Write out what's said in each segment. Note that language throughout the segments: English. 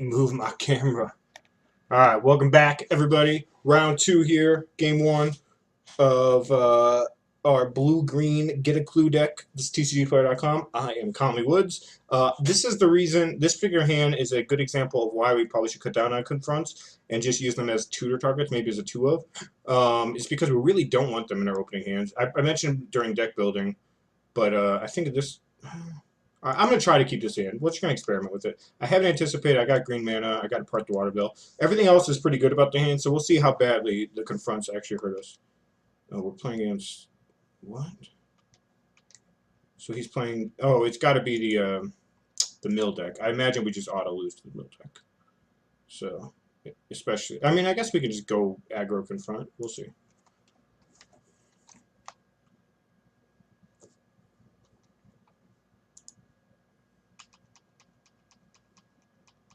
Move my camera. All right, welcome back, everybody. Round two here, game one of our blue-green Get a Clue deck. This is TCGplayer.com. I am Conley Woods. This is the reason this figure hand is a good example of why we probably should cut down on confronts and just use them as tutor targets, maybe as a 2-of. It's because we really don't want them in our opening hands. I mentioned during deck building, but I think this. I'm going to try to keep this in. We're just going to experiment with it. I haven't anticipated. I got green mana. I got to part the water bill. Everything else is pretty good about the hand, so we'll see how badly the confronts actually hurt us. Oh, we're playing against... What? So he's playing... Oh, it's got to be the mill deck. I imagine we just auto-lose to the mill deck. So, especially... I mean, I guess we can just go aggro confront. We'll see.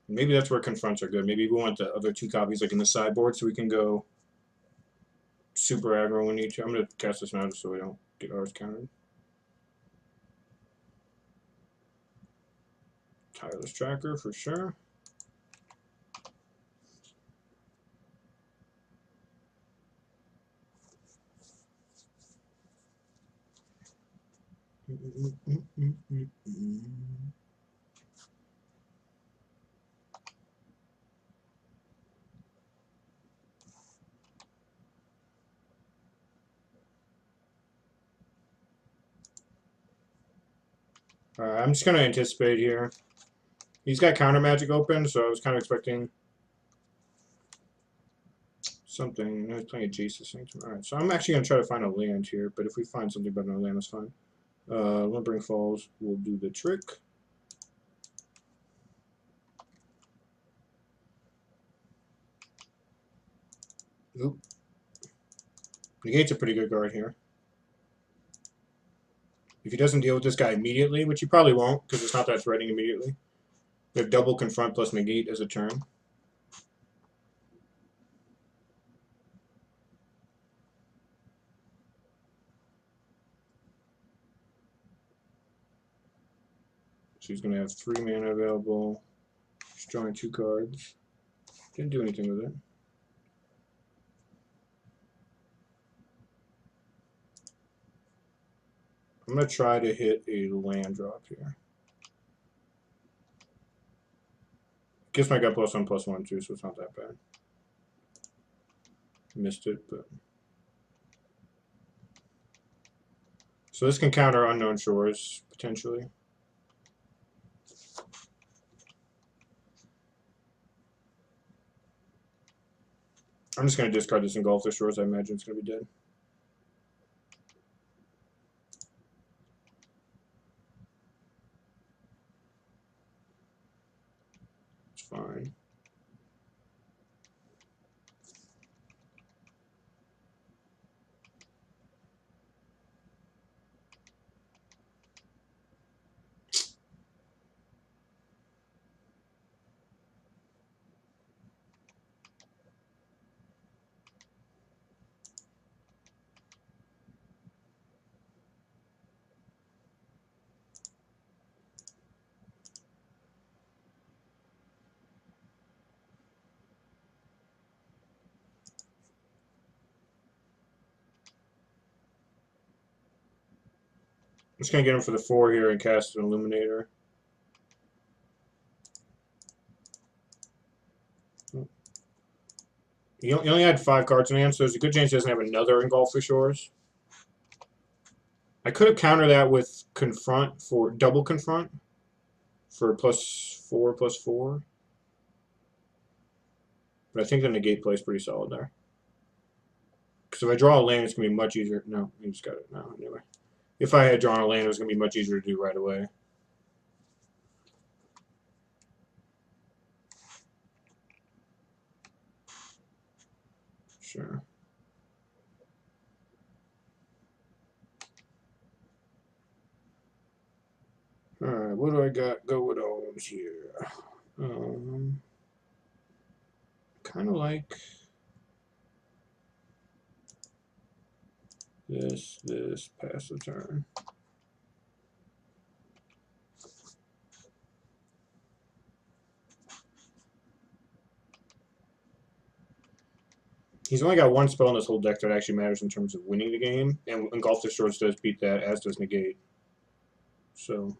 Maybe that's where confronts are good. Maybe we want the other two copies like in the sideboard so we can go super aggro when we need to. I'm going to cast this now so we don't get ours countered. Tireless Tracker for sure. I'm just going to anticipate here. He's got counter magic open, so I was kind of expecting something. He's playing a Jesus Sanctum. Alright, so I'm actually going to try to find a land here, but if we find something better than a land, that's fine. Lumbering Falls will do the trick. Oop. Negate's a pretty good guard here. If he doesn't deal with this guy immediately, which he probably won't, because it's not that threatening immediately. We have double confront plus negate as a turn. So he's going to have 3 mana available. He's drawing 2 cards. Didn't do anything with it. I'm going to try to hit a land drop here. Gives my guy +1/+1 too, so it's not that bad. Missed it, but... So this can counter Unknown Shores, potentially. I'm just going to discard this Engulf the Shores. I imagine it's going to be dead. It's fine. I'm just going to get him for the 4 here and cast an Illuminator. He only had 5 cards in hand, so there's a good chance he doesn't have another Engulf the Shores. I could have countered that with Confront for double Confront for +4/+4. But I think the negate play is pretty solid there. Because if I draw a land, it's going to be much easier. No, you just got it. No, anyway. If I had drawn a land, it was going to be much easier to do right away. Sure. Alright, what do I got going on here? Kind of like this, pass the turn. He's only got one spell in this whole deck that actually matters in terms of winning the game, and Engulf the Shores does beat that, as does Negate. So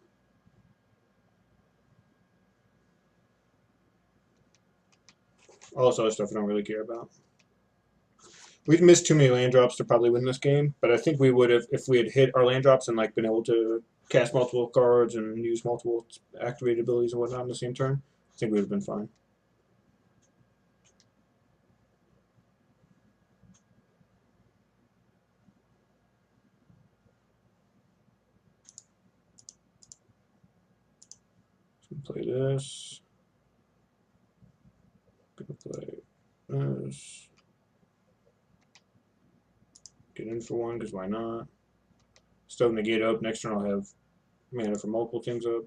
all this other stuff I don't really care about. We've missed too many land drops to probably win this game, but I think we would have if we had hit our land drops and like been able to cast multiple cards and use multiple activated abilities and whatnot on the same turn. I think we would have been fine. So play this. Gonna play this. Get in for one, because why not? Still negate up. Next turn I'll have mana for multiple things up.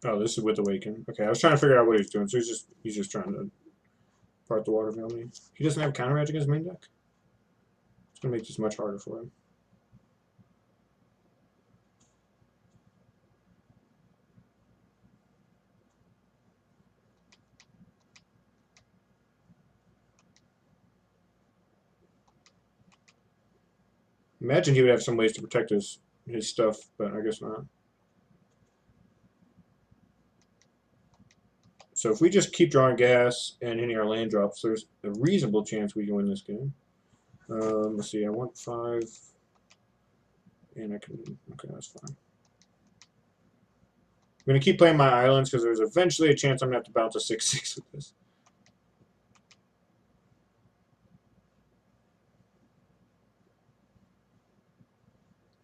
Oh, this is with Awaken. Okay, I was trying to figure out what he's doing. So he's just trying to part the water veil me. He doesn't have counter magic in his main deck. It's gonna make this much harder for him. Imagine he would have some ways to protect his stuff, but I guess not. So if we just keep drawing gas and hitting our land drops, there's a reasonable chance we can win this game. Let's see, I want 5, and I can, okay, that's fine. I'm going to keep playing my islands because there's eventually a chance I'm going to have to bounce a 6/6 with this.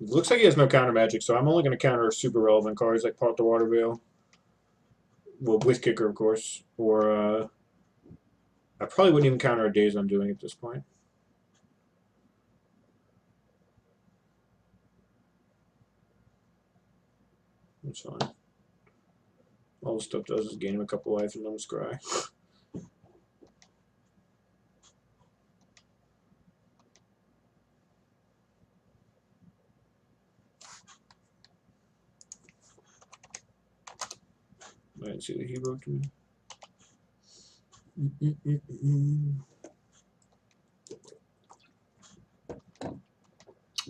It looks like he has no counter magic, so I'm only going to counter super relevant cards like Part the Water Veil. Well, with Kicker, of course. Or, I probably wouldn't even counter a Daze Undoing at this point. That's fine. All this stuff does is gain him a couple life and let him scry. I didn't see that he wrote to me.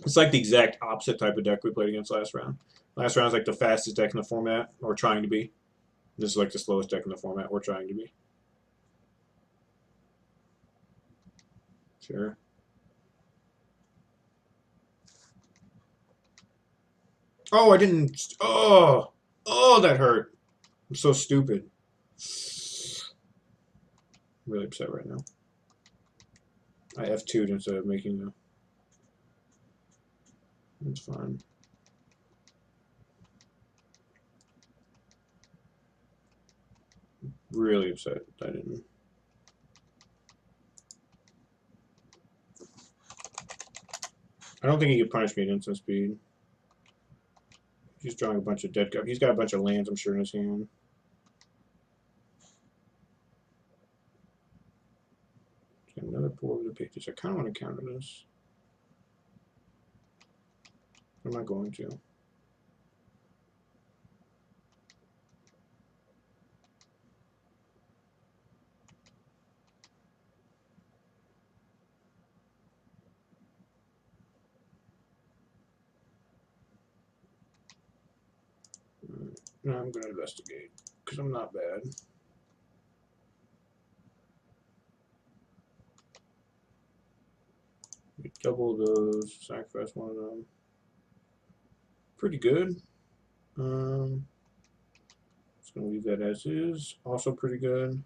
It's like the exact opposite type of deck we played against last round. Last round was like the fastest deck in the format, or trying to be. This is like the slowest deck in the format, we're trying to be. Sure. Oh, I didn't. Oh, that hurt. I'm so stupid. I'm really upset right now. I F2'd instead of making the. That's fine. Really upset I didn't. I don't think he could punish me at instant speed. He's drawing a bunch of dead guys. He's got a bunch of lands, I'm sure, in his hand. Got another 4 over the pages. I kind of want to counter this. I'm not going to. No, I'm going to investigate because I'm not bad. We double those, sacrifice one of them. Pretty good. Just going to leave that as is. Also pretty good.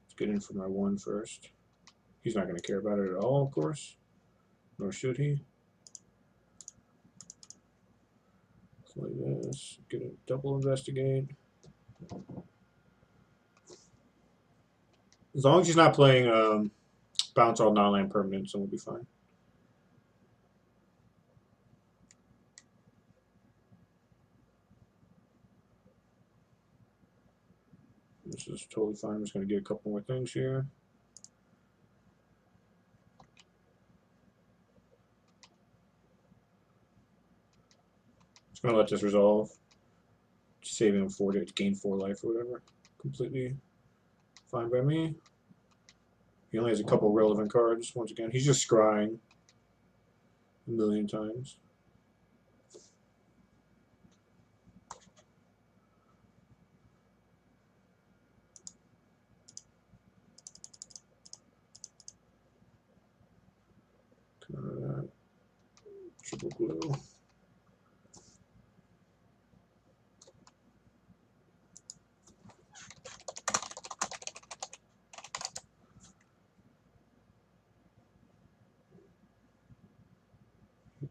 Let's get in for my 1 first. He's not going to care about it at all, of course. Nor should he. Play this. Get a double investigate. As long as he's not playing bounce all non-land permanents, then we'll be fine. This is totally fine. I'm just going to get a couple more things here. Just going to let this resolve. Saving him 4 to gain 4 life or whatever. Completely fine by me. He only has a couple relevant cards. Once again, he's just scrying a million times. Counter that. Triple glue.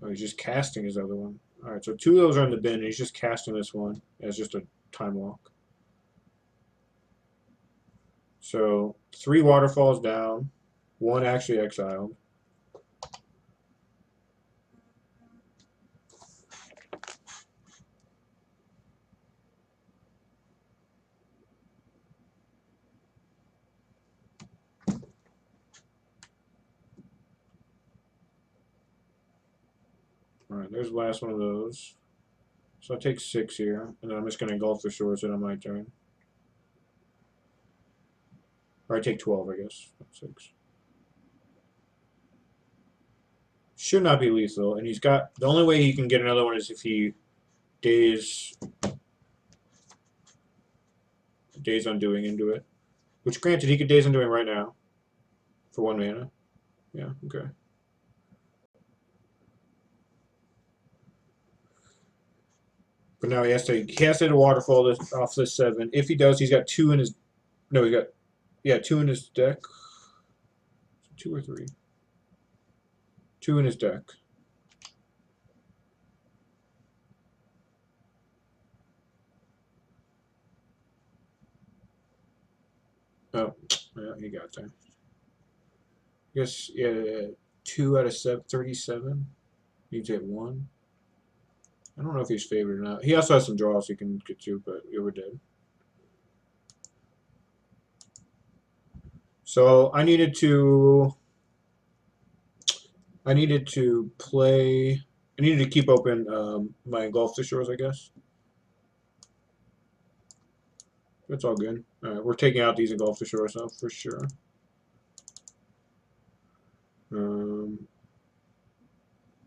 Oh, he's just casting his other one. Alright, so 2 of those are in the bin, and he's just casting this one as just a time walk. So 3 waterfalls down, 1 actually exiled. Alright, there's the last one of those. So I take 6 here, and then I'm just going to engulf the shores on my turn. Or I take 12, I guess. Not 6. Should not be lethal, and he's got... The only way he can get another one is if he Days Undoing into it. Which, granted, he could Days Undoing right now. For 1 mana. Yeah, okay. But now he has to hit a waterfall off this 7. If he does, he's got 2 in his... No, he got... Yeah, 2 in his deck. 2 or 3. 2 in his deck. Oh, yeah, he got there. I guess, yeah, 2 out of 37. Needs to hit 1. I don't know if he's favored or not. He also has some draws he can get to, but we were dead. So I needed to play. I needed to keep open my Engulf the Shores, I guess. That's all good. All right, we're taking out these Engulf the Shores now for sure.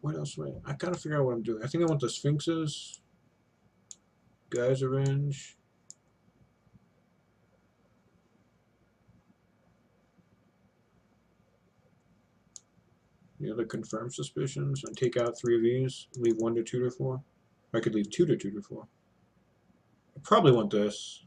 What else? I gotta figure out what I'm doing. I think I want the Sphinxes. Geyser Revenge. The other confirm suspicions and take out 3 of these. Leave 1 to tutor for. I could leave 2 to tutor for. I probably want this.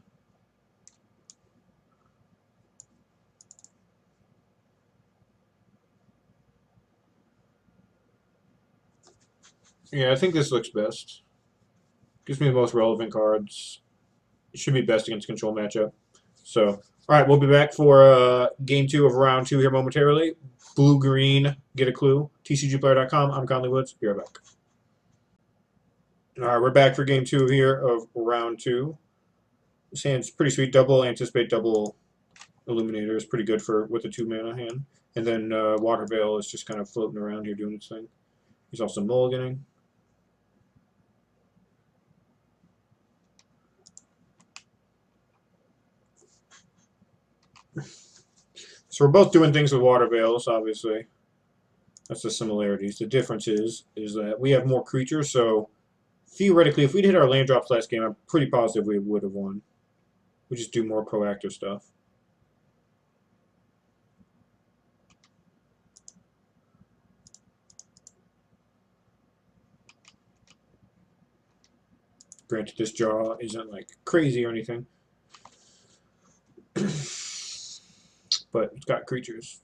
Yeah, I think this looks best. Gives me the most relevant cards. It should be best against control matchup. So, all right, we'll be back for game 2 of round 2 here momentarily. Blue-green, get a clue. TCGplayer.com. I'm Conley Woods. Be right back. All right, we're back for game 2 here of round 2. This hand's pretty sweet. Double Anticipate, double Illuminator is pretty good for with a 2-mana hand. And then Water Veil is just kind of floating around here doing its thing. He's also mulliganing. So we're both doing things with Water Veils, obviously. That's the similarities. The difference is that we have more creatures, so theoretically, if we'd hit our land drops last game, I'm pretty positive we would have won. We just do more proactive stuff. Granted, this draw isn't like crazy or anything. But it's got creatures.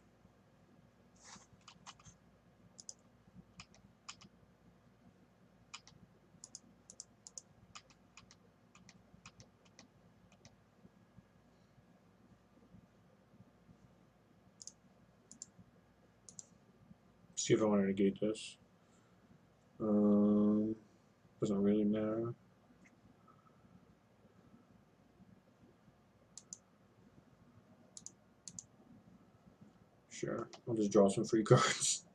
See if I want to negate this. Doesn't really matter. Sure. I'll just draw some free cards.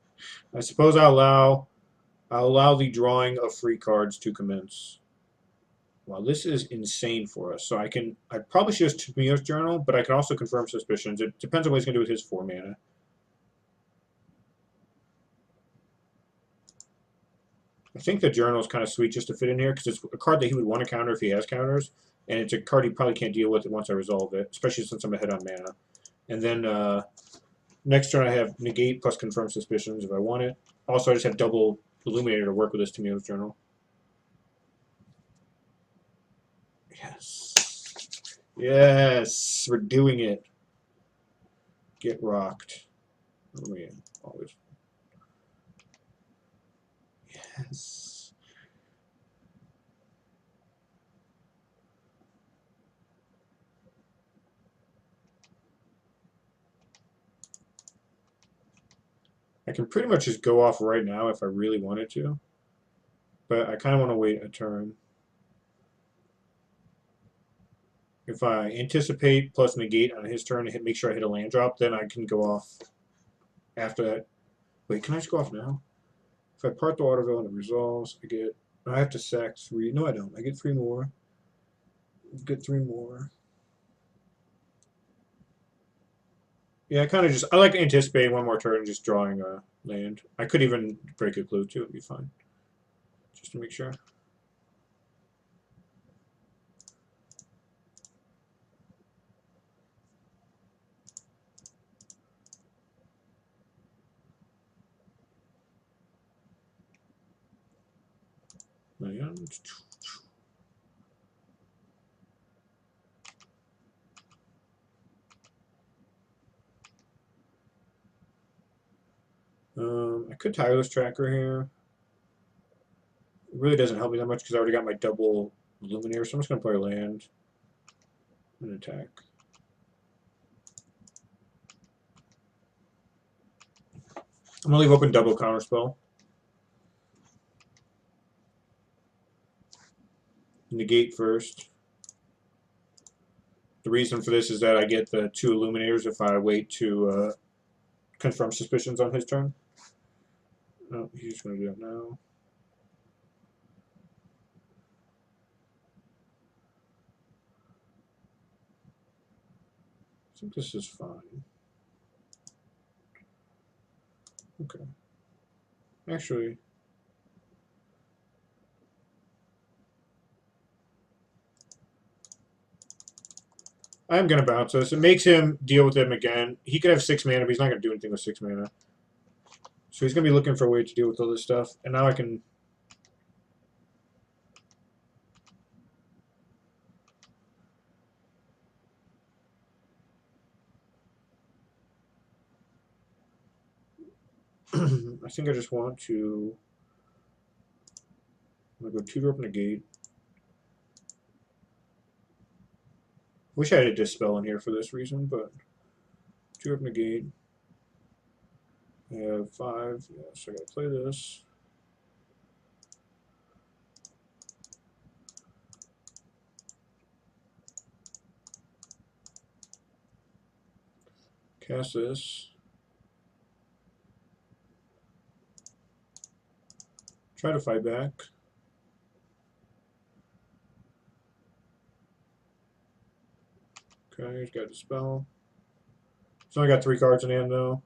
I suppose I'll allow the drawing of free cards to commence. Well, this is insane for us. So I probably should use Tamiyo's Journal, but I can also confirm suspicions. It depends on what he's going to do with his 4 mana. I think the Journal is kind of sweet just to fit in here because it's a card that he would want to counter if he has counters, and it's a card he probably can't deal with once I resolve it, especially since I'm ahead on mana. And then next turn I have Negate plus Confirm Suspicions if I want it. Also, I just have double Illuminator to work with this Tamiyo's Journal. Yes. Yes, we're doing it. Get rocked. Oh, yeah, always. Yes. I can pretty much just go off right now if I really wanted to. But I kind of want to wait a turn. If I anticipate plus negate on his turn and make sure I hit a land drop, then I can go off after that. Wait, can I just go off now? If I part the Waterville and it resolves, I have to sack 3. No, I don't. I get 3 more. Get 3 more. Yeah, I like anticipating one more turn and just drawing a land. I could even break a clue too, it'd be fine. Just to make sure. I could Tireless Tracker here. It really doesn't help me that much because I already got my double Luminaire, so I'm just going to play a land and attack. I'm going to leave open double Counterspell. Negate first. The reason for this is that I get the 2 Illuminators if I wait to confirm suspicions on his turn. No, he's just going to do it now. I think this is fine. Okay. Actually, I'm going to bounce this. It makes him deal with him again. He could have 6 mana, but he's not going to do anything with 6 mana. So he's going to be looking for a way to deal with all this stuff. And now I can... I think I just want to... I'm going to go 2-drop Negate. Wish I had a Dispel in here for this reason, but 2-drop Negate. I have 5. Yeah, so I got to play this. Cast this. Try to fight back. Okay, he's got a spell. So I got 3 cards in hand though.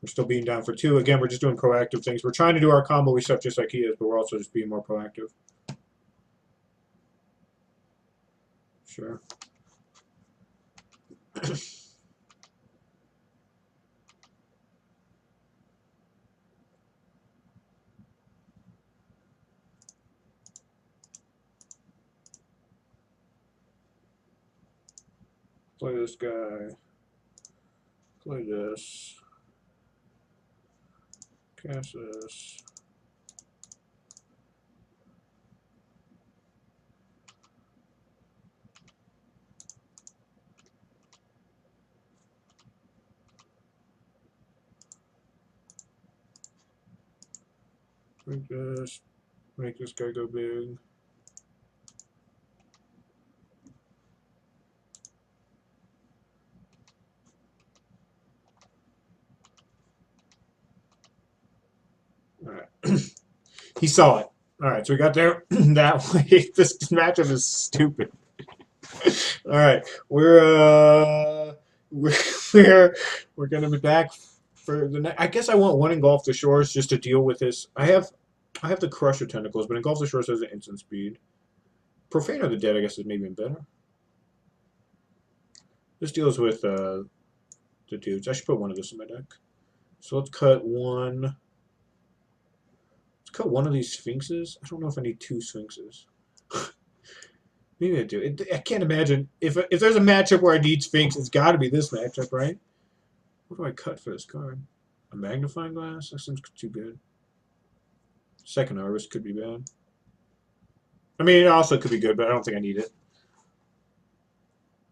We're still being down for 2. Again, we're just doing proactive things. We're trying to do our combo stuff just like he is, but we're also just being more proactive. Sure. Play this guy. Play this. Cast this. Make this. Make this guy go big. He saw it. All right, so we got there that way. This matchup is stupid. All right, we're gonna be back for the next. I guess I want one Engulf the Shores just to deal with this. I have the Crusher Tentacles, but Engulf the Shores has an instant speed. Profane of the Dead, I guess, is maybe better. This deals with the dudes. I should put one of this in my deck. So let's cut one. Let's cut one of these Sphinxes. I don't know if I need two Sphinxes. Maybe I do. I can't imagine if there's a matchup where I need Sphinx, it's got to be this matchup, right? What do I cut for this card? A magnifying glass? That seems too good. Second Harvest could be bad. I mean, it also could be good, but I don't think I need it.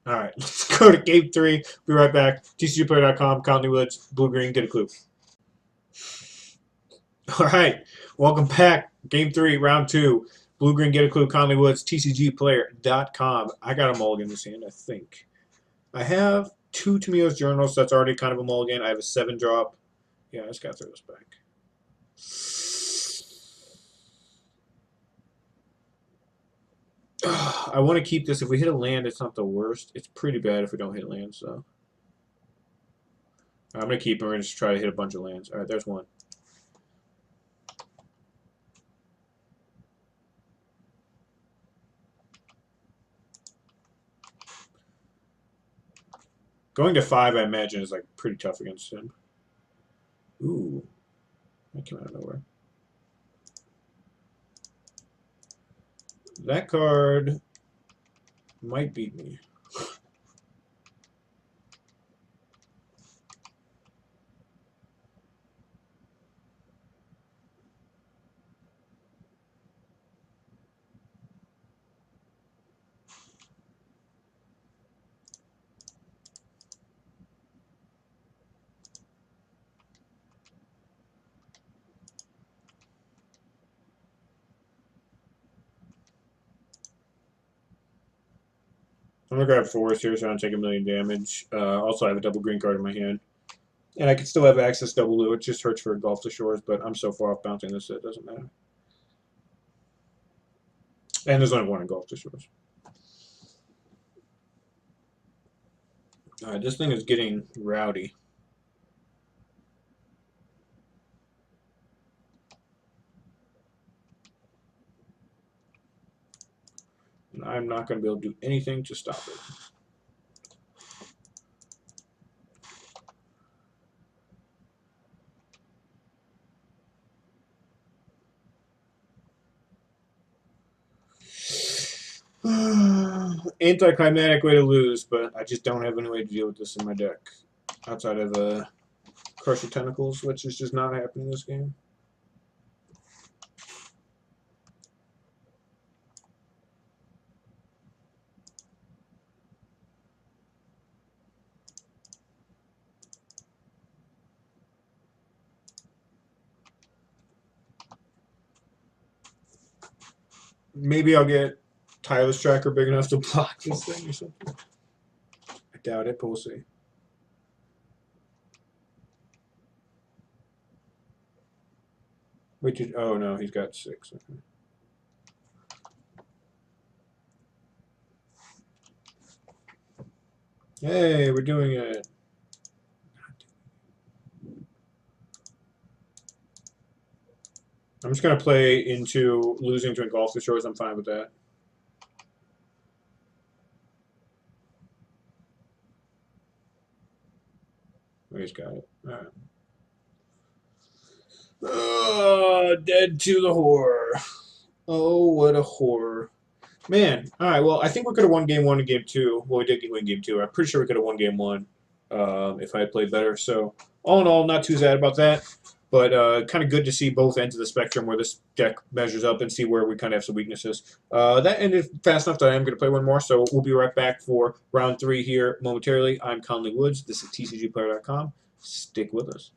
All right, let's go to Game 3. Be right back. TCGplayer.com, Conley Woods, Blue Green, get a clue. All right, welcome back. Game 3, Round 2. Blue Green, get a clue, Conley Woods, TCGplayer.com. I got a mulligan in this hand, I think. I have 2 Tamio's Journals. That's already kind of a mulligan. I have a 7-drop. Yeah, I just got to throw this back. I want to keep this. If we hit a land, it's not the worst. It's pretty bad if we don't hit lands, so. I'm going to keep it. We're going to just try to hit a bunch of lands. All right, there's one. Going to 5, I imagine, is like pretty tough against him. Ooh. That came out of nowhere. That card might beat me. I'm going to grab Forest here so I don't take 1,000,000 damage. Also, I have a double green card in my hand. And I can still have access double blue. It just hurts for Engulf the Shores, but I'm so far off bouncing this that it doesn't matter. And there's only one Engulf the Shores. Alright, this thing is getting rowdy. And I'm not going to be able to do anything to stop it. Anticlimactic way to lose, but I just don't have any way to deal with this in my deck. Outside of Crusher Tentacles, which is just not happening this game. Maybe I'll get Tireless Tracker big enough to block this thing or something. I doubt it, but we'll see. Wait, oh no, he's got 6. Okay. Hey, we're doing it. I'm just going to play into losing to Engulf the Shores. I'm fine with that. Oh, he's got it. All right. Oh, dead to the horror. Oh, what a horror. Man, all right, well, I think we could have won Game 1 and Game 2. Well, we did win Game 2. I'm pretty sure we could have won Game 1 if I had played better. So, all in all, not too sad about that. But kind of good to see both ends of the spectrum where this deck measures up and see where we kind of have some weaknesses. That ended fast enough that I am going to play one more, so we'll be right back for round 3 here momentarily. I'm Conley Woods. This is TCGplayer.com. Stick with us.